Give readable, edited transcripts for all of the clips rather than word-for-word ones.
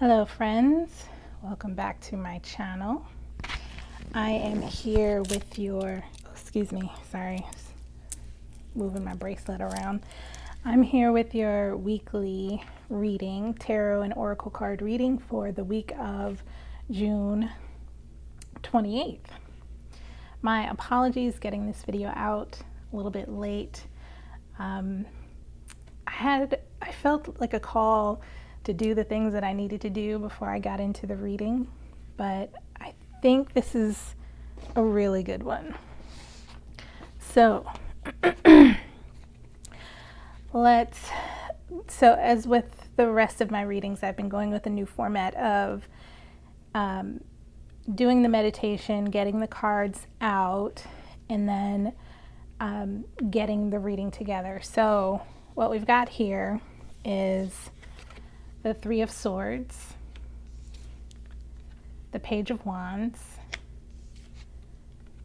Hello friends, welcome back to my channel. I am here with your, excuse me, sorry, moving my bracelet around. I'm here with your weekly reading, tarot and oracle card reading for the week of June 28th. My apologies getting this video out a little bit late. I felt like a call to do the things that I needed to do before I got into the reading, but I think this is a really good one. So as with the rest of my readings, I've been going with a new format of doing the meditation, getting the cards out, and then getting the reading together. So what we've got here is the Three of Swords, the Page of Wands,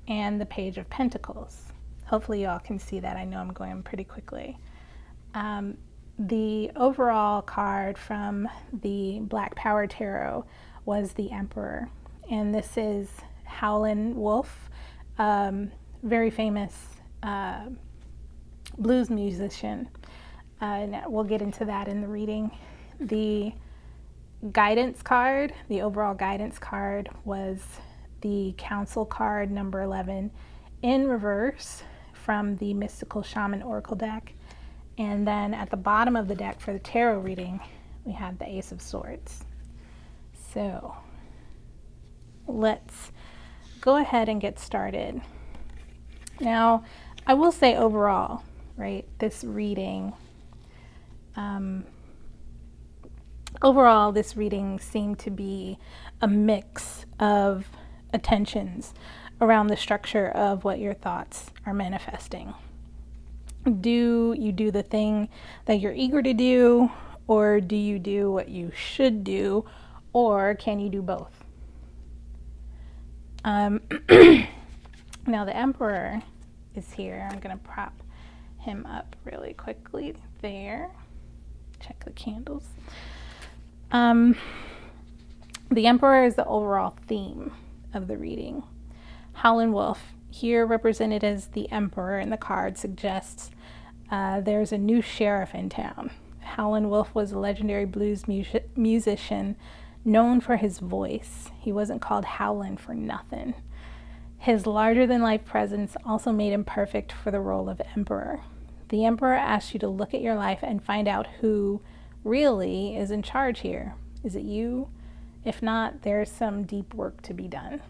and the Page of Pentacles. Hopefully y'all can see that. I know I'm going pretty quickly. The overall card from the Black Power Tarot was the Emperor, and this is Howlin' Wolf, very famous blues musician, and we'll get into that in the reading. The guidance card, the overall guidance card, was the Council card number 11 in reverse from the Mystical Shaman Oracle deck. And then at the bottom of the deck for the tarot reading, we had the Ace of Swords. So let's go ahead and get started. Now, I will say overall, right, this reading, overall, this reading seemed to be a mix of attentions around the structure of what your thoughts are manifesting. Do you do the thing that you're eager to do, or do you do what you should do, or can you do both? Now the Emperor is here. I'm going to prop him up really quickly there. Check the candles. The Emperor is the overall theme of the reading. Howlin' Wolf, here represented as the Emperor in the card, suggests there's a new sheriff in town. Howlin' Wolf was a legendary blues musician known for his voice. He wasn't called Howlin' for nothing. His larger-than-life presence also made him perfect for the role of Emperor. The Emperor asks you to look at your life and find out who really is in charge here. Is it you? If not, there's some deep work to be done.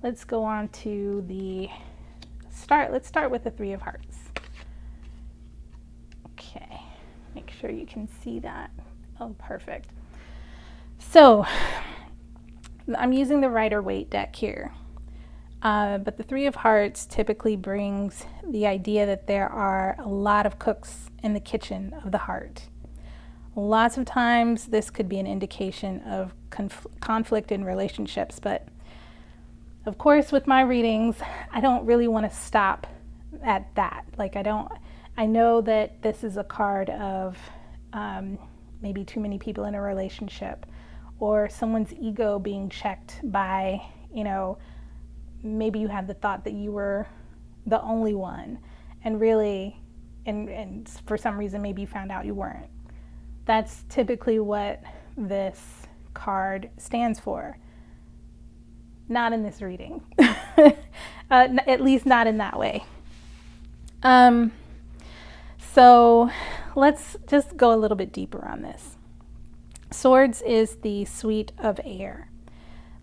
Let's go on to the start. Let's start with the Three of Hearts. Okay, make sure you can see that. Oh, perfect. So I'm using the Rider-Waite deck here. But the Three of Hearts typically brings the idea that there are a lot of cooks in the kitchen of the heart. Lots of times this could be an indication of conflict in relationships, but of course with my readings, I don't really want to stop at that. Like I know that this is a card of maybe too many people in a relationship, or someone's ego being checked by, maybe you had the thought that you were the only one, and really, and for some reason maybe you found out you weren't. That's typically what this card stands for. Not in this reading. At least not in that way. So let's just go a little bit deeper on this. Swords is the suite of air.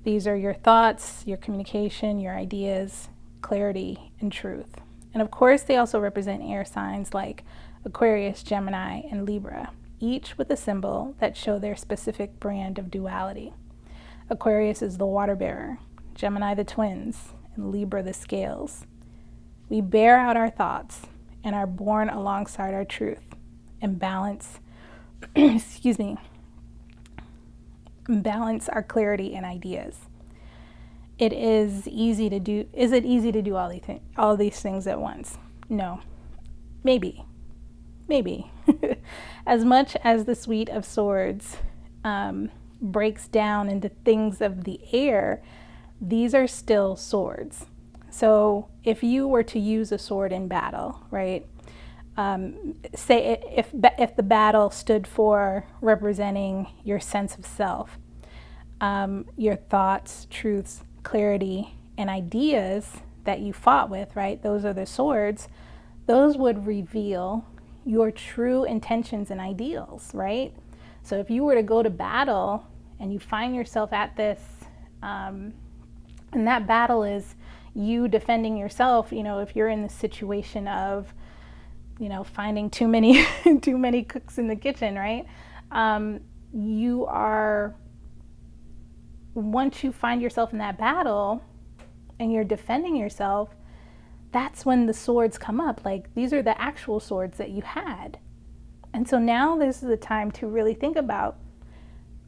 These are your thoughts, your communication, your ideas, clarity, and truth. And of course, they also represent air signs like Aquarius, Gemini, and Libra, each with a symbol that show their specific brand of duality. Aquarius is the water bearer, Gemini the twins, and Libra the scales. We bear out our thoughts and are born alongside our truth and balance, balance our clarity and ideas. Is it easy to do all these things at once? No. Maybe. As much as the Suite of Swords breaks down into things of the air, these are still swords. So if you were to use a sword in battle, right? Say if the battle stood for representing your sense of self, your thoughts, truths, clarity, and ideas that you fought with, right? Those are the swords. Those would reveal your true intentions and ideals, right? So if you were to go to battle and you find yourself at this, and that battle is you defending yourself, if you're in the situation of, finding too many cooks in the kitchen, right? You are, once you find yourself in that battle and you're defending yourself, that's when the swords come up. Like, these are the actual swords that you had. And so now this is the time to really think about,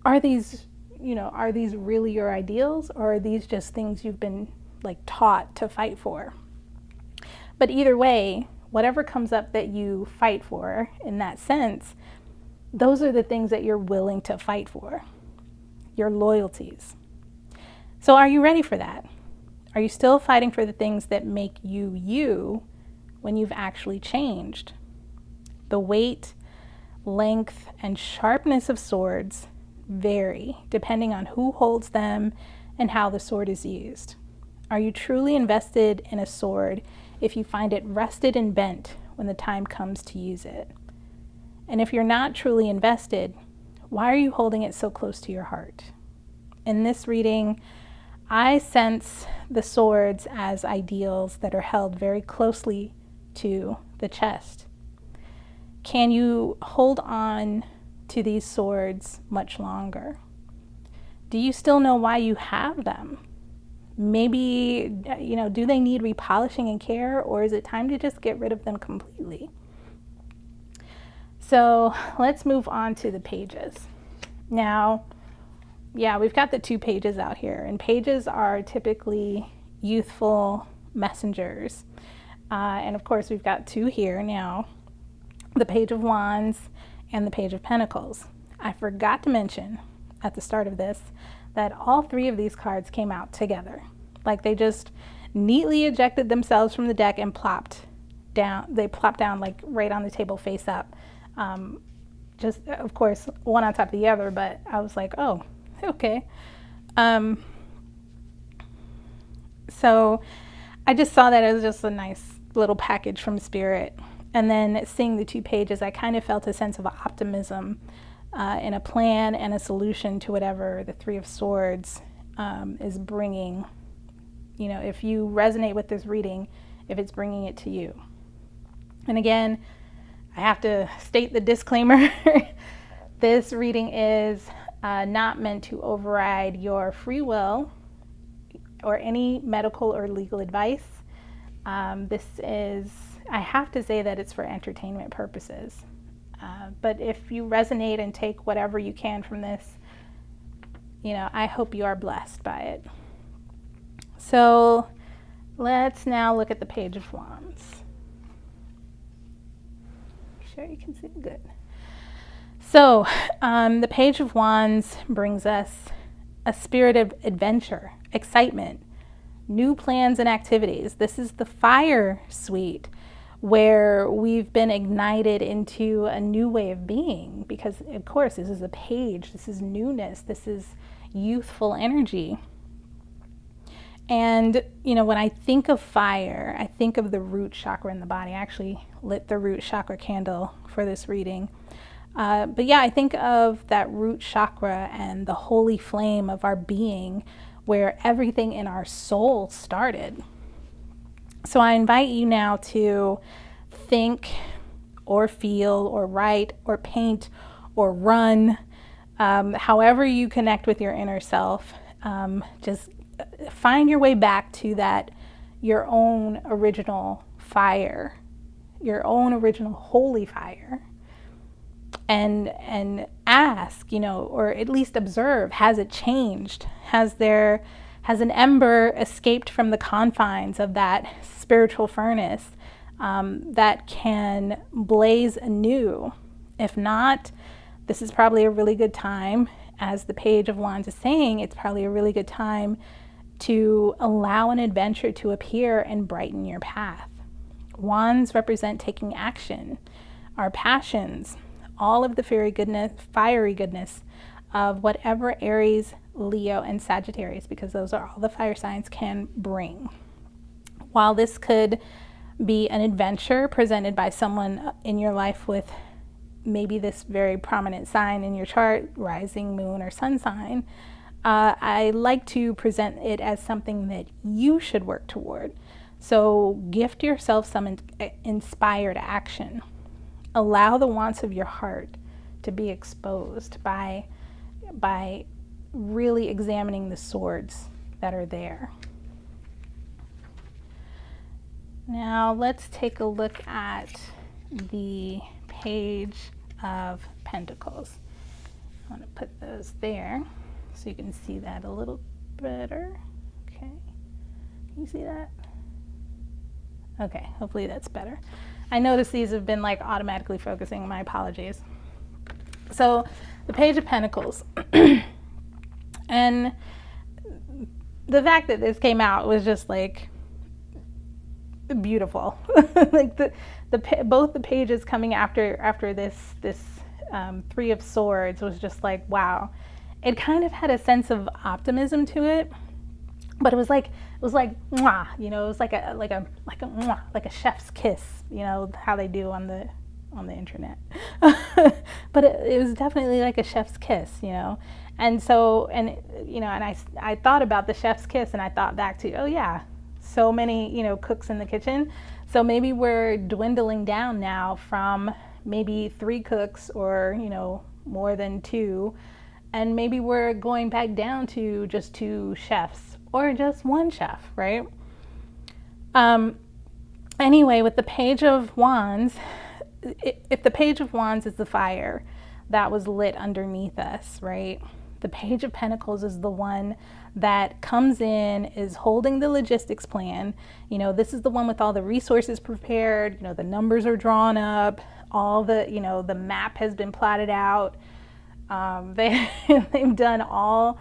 are these really your ideals, or are these just things you've been taught to fight for? But either way, whatever comes up that you fight for in that sense, those are the things that you're willing to fight for, your loyalties. So are you ready for that? Are you still fighting for the things that make you you when you've actually changed? The weight, length, and sharpness of swords vary depending on who holds them and how the sword is used. Are you truly invested in a sword if you find it rusted and bent when the time comes to use it? And if you're not truly invested, why are you holding it so close to your heart? In this reading, I sense the swords as ideals that are held very closely to the chest. Can you hold on to these swords much longer? Do you still know why you have them? Maybe, do they need repolishing and care, or is it time to just get rid of them completely? So let's move on to the pages. Now, we've got the 2 pages out here, and pages are typically youthful messengers. And of course, we've got 2 here now, the Page of Wands and the Page of Pentacles. I forgot to mention at the start of this that all 3 of these cards came out together. Like, they just neatly ejected themselves from the deck and plopped down. They plopped down right on the table face up. Just, of course, one on top of the other, but I was like, oh, okay. So I just saw that as just a nice little package from Spirit. And then seeing the 2 pages, I kind of felt a sense of optimism and a plan and a solution to whatever the 3 of Swords is bringing. If you resonate with this reading, if it's bringing it to you. And again, I have to state the disclaimer. This reading is not meant to override your free will or any medical or legal advice. I have to say that it's for entertainment purposes. But if you resonate and take whatever you can from this, I hope you are blessed by it. So let's now look at the Page of Wands. Sure you can see it good. So the Page of Wands brings us a spirit of adventure, excitement, new plans and activities. This is the fire suite, where we've been ignited into a new way of being, because of course this is a page, this is newness, this is youthful energy. And when I think of fire, I think of the root chakra in the body. I actually lit the root chakra candle for this reading. But I think of that root chakra and the holy flame of our being, where everything in our soul started. So I invite you now to think or feel or write or paint or run, however you connect with your inner self. Just find your way back to that, your own original fire, your own original holy fire, and ask, or at least observe, has it changed? Has an ember escaped from the confines of that spiritual furnace that can blaze anew? If not, this is probably a really good time as the Page of Wands is saying, it's probably a really good time to allow an adventure to appear and brighten your path. Wands represent taking action, our passions, all of the fiery goodness of whatever Aries, Leo, and Sagittarius, because those are all the fire signs, can bring. While this could be an adventure presented by someone in your life with maybe this very prominent sign in your chart, rising, moon, or sun sign, I like to present it as something that you should work toward. So gift yourself some inspired action. Allow the wants of your heart to be exposed by really examining the swords that are there. Now let's take a look at the Page of Pentacles. I want to put those there so you can see that a little better. Okay, can you see that? Okay, hopefully that's better. I noticed these have been like automatically focusing. My apologies. So the Page of Pentacles. And the fact that this came out was just like beautiful. Like both the pages coming after this Three of Swords was just like, wow. It kind of had a sense of optimism to it, but it was like mwah, you know, it was like a mwah, like a chef's kiss, you know, how they do on the internet. But it was definitely like a chef's kiss, you know. And so, and you know, and I thought about the chef's kiss, and I thought back to, oh yeah, so many, you know, cooks in the kitchen. So maybe we're dwindling down now from maybe 3 cooks or, you know, more than 2. And maybe we're going back down to just 2 chefs or just 1 chef, right? Anyway, with the Page of Wands, if the Page of Wands is the fire that was lit underneath us, right? The Page of Pentacles is the one that comes in, is holding the logistics plan. You know, this is the one with all the resources prepared, you know, the numbers are drawn up, all the, you know, the map has been plotted out. They've done all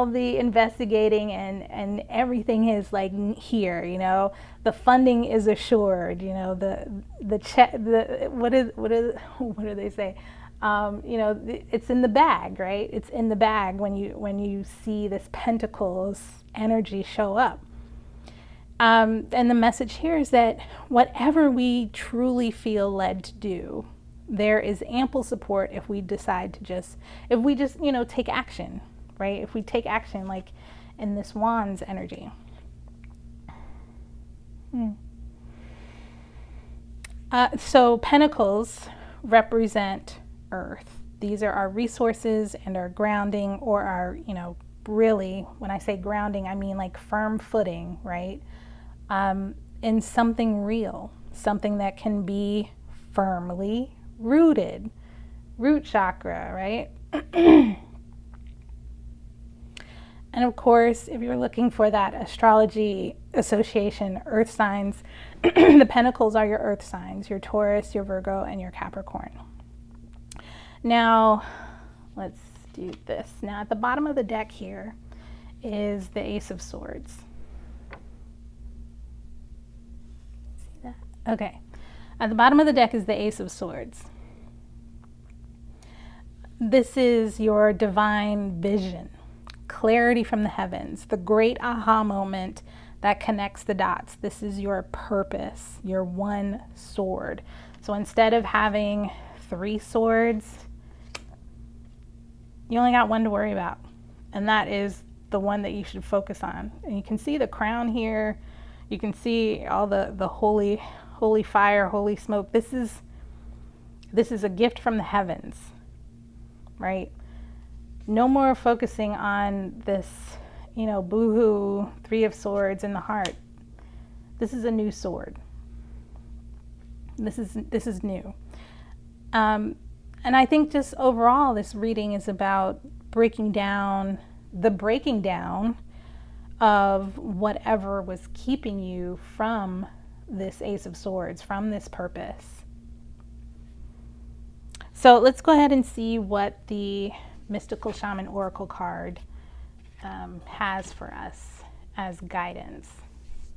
the investigating, and everything is like here, you know, the funding is assured, you know, the check, what do they say? You know, it's in the bag, right? It's in the bag when you see this Pentacles energy show up. And the message here is that whatever we truly feel led to do, there is ample support if we decide to if we just, you know, take action, right? If we take action, like in this Wands energy. So Pentacles represent Earth. These are our resources and our grounding, or our, you know, really, when I say grounding, I mean like firm footing, right? In something real, something that can be firmly rooted, root chakra, right? And of course, if you're looking for that astrology association, earth signs, the Pentacles are your earth signs, your Taurus, your Virgo, and your Capricorn. Now, let's do this. Now, at the bottom of the deck here is the Ace of Swords. See that? Okay. At the bottom of the deck is the Ace of Swords. This is your divine vision, clarity from the heavens, the great aha moment that connects the dots. This is your purpose, your one sword. So instead of having 3 swords, you only got 1 to worry about, and that is the one that you should focus on. And you can see the crown here. You can see all the holy fire, holy smoke. This is a gift from the heavens, right? No more focusing on this, you know, boohoo 3 of Swords in the heart. This is a new sword. This is new. And I think just overall, this reading is about breaking down of whatever was keeping you from this Ace of Swords, from this purpose. So let's go ahead and see what the mystical Shaman Oracle card has for us as guidance.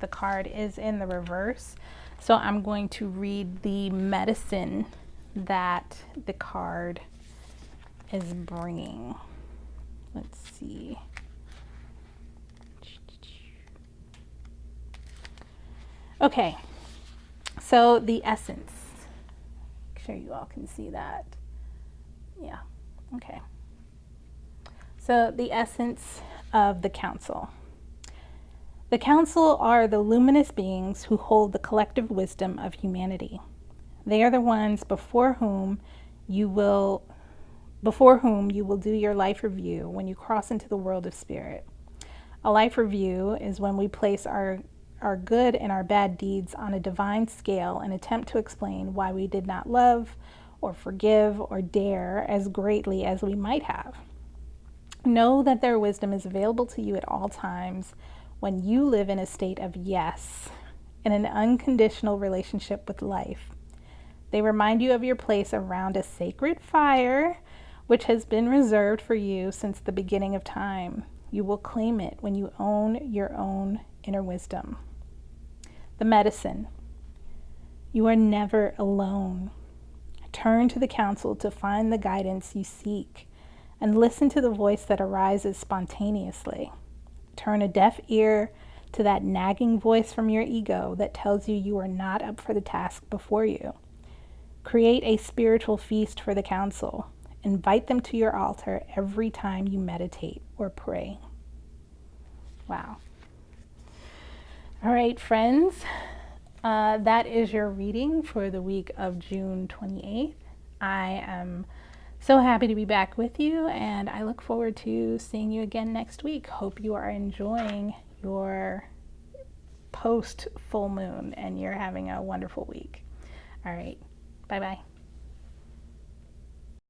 The card is in the reverse, so I'm going to read the medicine that the card is bringing. Let's see. Okay, so the essence. Make sure you all can see that. Yeah, okay. So the essence of the council. The council are the luminous beings who hold the collective wisdom of humanity. They are the ones before whom you will do your life review when you cross into the world of spirit. A life review is when we place our good and our bad deeds on a divine scale and attempt to explain why we did not love or forgive or dare as greatly as we might have. Know that their wisdom is available to you at all times when you live in a state of yes, in an unconditional relationship with life. They remind you of your place around a sacred fire, which has been reserved for you since the beginning of time. You will claim it when you own your own inner wisdom. The medicine. You are never alone. Turn to the council to find the guidance you seek and listen to the voice that arises spontaneously. Turn a deaf ear to that nagging voice from your ego that tells you you are not up for the task before you. Create a spiritual feast for the council. Invite them to your altar every time you meditate or pray. Wow. All right, friends. That is your reading for the week of June 28th. I am so happy to be back with you, and I look forward to seeing you again next week. Hope you are enjoying your post full moon and you're having a wonderful week. All right. Bye-bye.